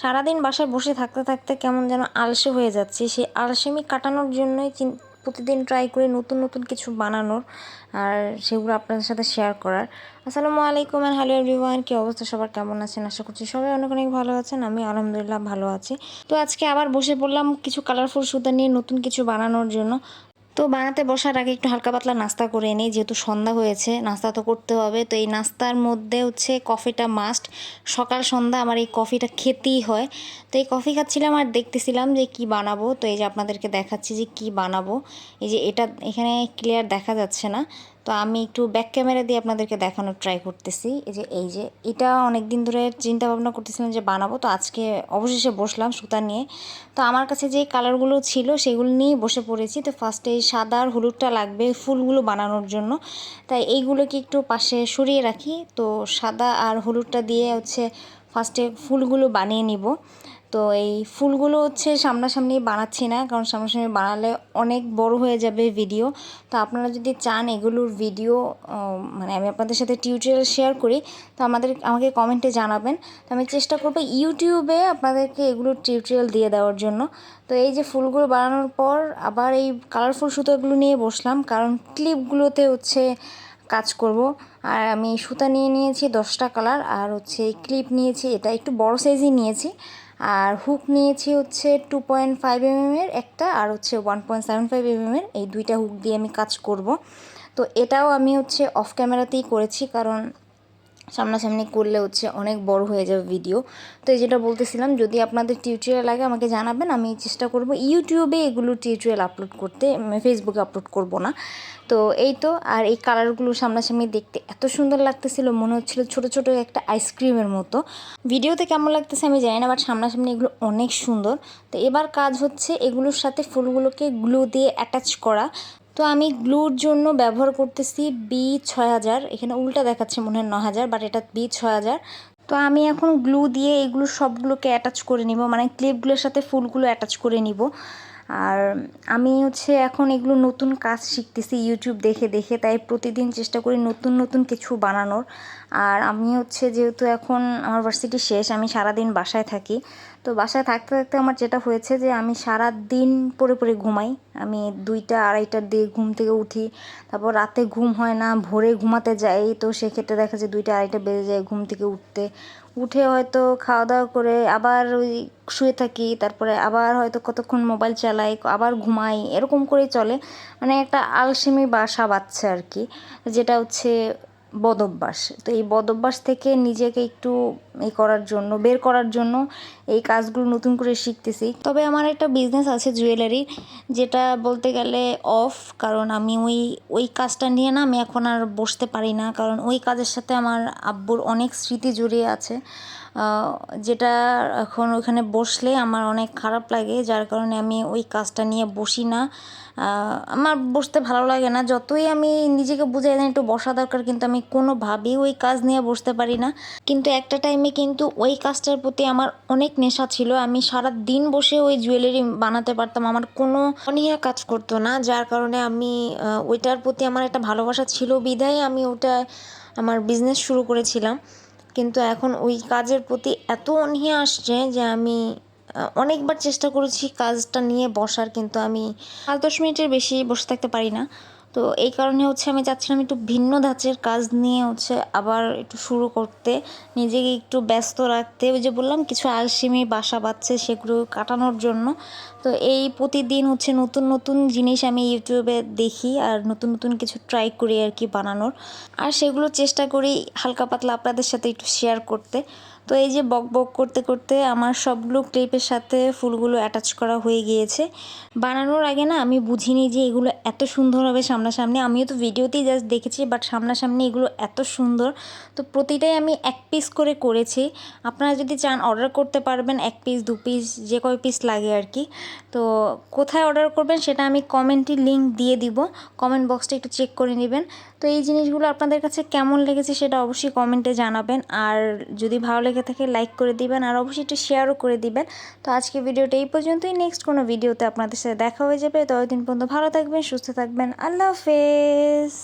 সারাদিন বাসায় বসে থাকতে থাকতে কেমন যেন আলসে হয়ে যাচ্ছে। সেই আলসেমি কাটানোর জন্যই প্রতিদিন ট্রাই করি নতুন নতুন কিছু বানানোর, আর সেগুলো আপনাদের সাথে শেয়ার করার। আসসালামু আলাইকুম অ্যান্ড হ্যালো এভরিওয়ান, কী অবস্থা সবার, কেমন আছেন? আশা করছি সবাই অনেক অনেক ভালো আছেন। আমি আলহামদুলিল্লাহ ভালো আছি। তো আজকে আবার বসে পড়লাম কিছু কালারফুল সুতা নিয়ে নতুন কিছু বানানোর জন্য। তো বানাতে বসার আগে একটু হালকা পাতলা নাস্তা করে নিই, যেহেতু সন্ধ্যা হয়েছে, নাস্তা তো করতে হবে। তো এই নাস্তার মধ্যে হচ্ছে কফিটা মাস্ট। সকাল সন্ধ্যা আমার এই কফিটা খেতেই হয়। তো এই কফি খাচ্ছিলাম আর দেখতেছিলাম যে কি বানাবো। তো এই যে আপনাদেরকে দেখাচ্ছি যে কি বানাবো। এই যে এটা এখানে ক্লিয়ার দেখা যাচ্ছে না, তো আমি একটু ব্যাক ক্যামেরা দিয়ে আপনাদেরকে দেখানোর ট্রাই করতেছি। এই যে এটা অনেক দিন ধরে চিন্তা ভাবনা করতেছিলাম যে বানাবো, তো আজকে অবশেষে বসলাম সুতা নিয়ে। তো আমার কাছে যে কালারগুলো ছিল সেগুলো নিয়েই বসে পড়েছি। তো ফার্স্টে এই সাদা আর হলুদটা লাগবে ফুলগুলো বানানোর জন্য, তাই এইগুলোকে একটু পাশে সরিয়ে রাখি। তো সাদা আর হলুদটা দিয়ে হচ্ছে ফার্স্টে ফুলগুলো বানিয়ে নিব। তো এই ফুলগুলো হচ্ছে সামনাসামনি বানাচ্ছি না, কারণ সামনাসামনি বানালে অনেক বড় হয়ে যাবে ভিডিও। তো আপনারা যদি চান এগুলোর ভিডিও মানে আমি আপনাদের সাথে টিউটোরিয়াল শেয়ার করি, তো আমাকে কমেন্টে জানাবেন। তো আমি চেষ্টা করব ইউটিউবে আপনাদেরকে এগুলোর টিউটোরিয়াল দিয়ে দেওয়ার জন্য। তো এই যে ফুলগুলো বানানোর পর আবার এই কালারফুল সুতোগুলো নিয়ে বসলাম, কারণ ক্লিপগুলোতে হচ্ছে কাজ করব। আর আমি সুতা নিয়ে নিয়েছি 10টা কালার, আর হচ্ছে এই ক্লিপ নিয়েছি, এটা একটু বড় সাইজই নিয়েছি। আর হুক নিয়েছি হচ্ছে 2.5 mm একটা, আর হচ্ছে 1.75 mm এই দুইটা হুক দিয়ে আমি কাজ করব। তো এটাও আমি হচ্ছে অফ ক্যামেরাতেই করেছি, কারণ সামনাসামনি করলে হচ্ছে অনেক বড় হয়ে যাবে ভিডিও। তো এই যেটা বলতেছিলাম, যদি আপনাদের টিউটোরিয়াল লাগে আমাকে জানাবেন, আমি চেষ্টা করব ইউটিউবে এগুলো টিউটোরিয়াল আপলোড করতে, ফেসবুকে আপলোড করব না। তো এই তো, আর এই কালারগুলো সামনাসামনি দেখতে এত সুন্দর লাগতেছিল, মনে হচ্ছিল ছোট ছোট একটা আইসক্রিমের মতো। ভিডিওতে কেমন লাগতেছে আমি জানি না, বাট সামনাসামনি এগুলো অনেক সুন্দর। তো এবার কাজ হচ্ছে এগুলোর সাথে ফুলগুলোকে গ্লু দিয়ে অ্যাটাচ করা। তো আমি গ্লুর জন্য ব্যবহার করতেছি B6000, এখানে উল্টা দেখাচ্ছে মনে হয় 9000, বাট এটা B6000। তো আমি এখন গ্লু দিয়ে এগুলো সবগুলোকে অ্যাটাচ করে নিব, মানে ক্লিপগুলোর সাথে ফুলগুলো অ্যাটাচ করে নিব। আর আমি হচ্ছে এখন এগুলো নতুন কাজ শিখতেছি ইউটিউব দেখে দেখে, তাই প্রতিদিন চেষ্টা করি নতুন নতুন কিছু বানানোর। আর আমি হচ্ছে যেহেতু এখন আমার ভার্সিটি শেষ, আমি সারাদিন বাসায় থাকি। তো বাসায় থাকতে থাকতে আমার যেটা হয়েছে যে আমি সারা দিন পরে পরে ঘুমাই। আমি 2টা 2:30টার দিকে ঘুম থেকে উঠি, তারপর রাতে ঘুম হয় না, ভোরে ঘুমাতে যাই। তো সেক্ষেত্রে দেখা যায় 2টা 2:30টা বেজে যায় ঘুম থেকে উঠতে। উঠে হয়তো খাওয়া দাওয়া করে আবার ওই শুয়ে থাকি, তারপরে আবার হয়তো কতক্ষণ মোবাইল চালাই, আবার ঘুমাই, এরকম করেই চলে। মানে একটা আলসেমি বাসা বাঁধছে আর কি, যেটা হচ্ছে বদঅভ্যাস। তো এই বদঅভ্যাস থেকে নিজেকে একটু বের করার জন্য এই কাজগুলো নতুন করে শিখতেছি। তবে আমার একটা বিজনেস আছে জুয়েলারি, যেটা বলতে গেলে অফ, কারণ আমি ওই কাজটা নিয়ে না আমি এখন আর বসতে পারি না, কারণ ওই কাজের সাথে আমার আব্বুর অনেক স্মৃতি জড়িয়ে আছে, যেটা এখন ওইখানে বসলে আমার অনেক খারাপ লাগে, যার কারণে আমি ওই কাজটা নিয়ে বসি না। আমার বসতে ভালো লাগে না, যতই আমি নিজেকে বুঝাই দেন একটু বসা দরকার, কিন্তু আমি কোনোভাবেই ওই কাজ নিয়ে বসতে পারি না। কিন্তু একটা টাইমে কিন্তু ওই কাজটার প্রতি আমার অনেক নেশা ছিল, আমি সারা দিন বসে ওই জুয়েলারি বানাতে পারতাম, আমার কোনো অনীহা কাজ করতো না, যার কারণে আমি ওইটার প্রতি আমার একটা ভালোবাসা ছিল বিধায় আমি ওটা আমার বিজনেস শুরু করেছিলাম। কিন্তু এখন ওই কাজের প্রতি এত অনীহা আসছে যে আমি অনেকবার চেষ্টা করেছি কাজটা নিয়ে বসার, কিন্তু আমি 5-10 মিনিটের বেশি বসে থাকতে পারি না। তো এই কারণে হচ্ছে আমি চাচ্ছিলাম একটু ভিন্ন ধাঁচের কাজ নিয়ে হচ্ছে আবার একটু শুরু করতে, নিজেকে একটু ব্যস্ত রাখতে। ওই যে বললাম কিছু আলসেমি বাসা বাঁধছে, সেগুলো কাটানোর জন্য। তো এই প্রতিদিন হচ্ছে নতুন নতুন জিনিস আমি ইউটিউবে দেখি, আর নতুন নতুন কিছু ট্রাই করি আর কি বানানোর, আর সেগুলো চেষ্টা করি হালকা পাতলা আপনাদের সাথে একটু শেয়ার করতে। তো এই যে বক বক করতে করতে আমার সবগুলো ক্লিপের সাথে ফুলগুলো অ্যাটাচ করা হয়ে গিয়েছে। বানানোর আগে না আমি বুঝিনি যে এগুলো এত সুন্দর হবে সামনাসামনি, আমিও তো ভিডিওতেই জাস্ট দেখেছি, বাট সামনাসামনি এগুলো এত সুন্দর। তো প্রতিটাই আমি 1 পিস করে করেছি। আপনারা যদি চান অর্ডার করতে পারবেন, 1 পিস 2 পিস যে কয় পিস লাগে আর কি। তো কোথায় অর্ডার করবেন সেটা আমি কমেন্টে লিঙ্ক দিয়ে দিব, কমেন্ট বক্সটা একটু চেক করে নেবেন। তো এই জিনিসগুলো আপনাদের কাছে কেমন লেগেছে সেটা অবশ্যই কমেন্টে জানাবেন, আর যদি ভালো লেগে থাকে লাইক করে দিবেন, আর অবশ্যই একটু শেয়ারও করে দিবেন। তো আজকে ভিডিওটা এই পর্যন্তই, নেক্সট কোনো ভিডিওতে আপনাদের সাথে দেখা হয়ে যাবে। ততদিন পর্যন্ত ভালো থাকবেন, সুস্থ থাকবেন, আল্লাহ হাফেজ।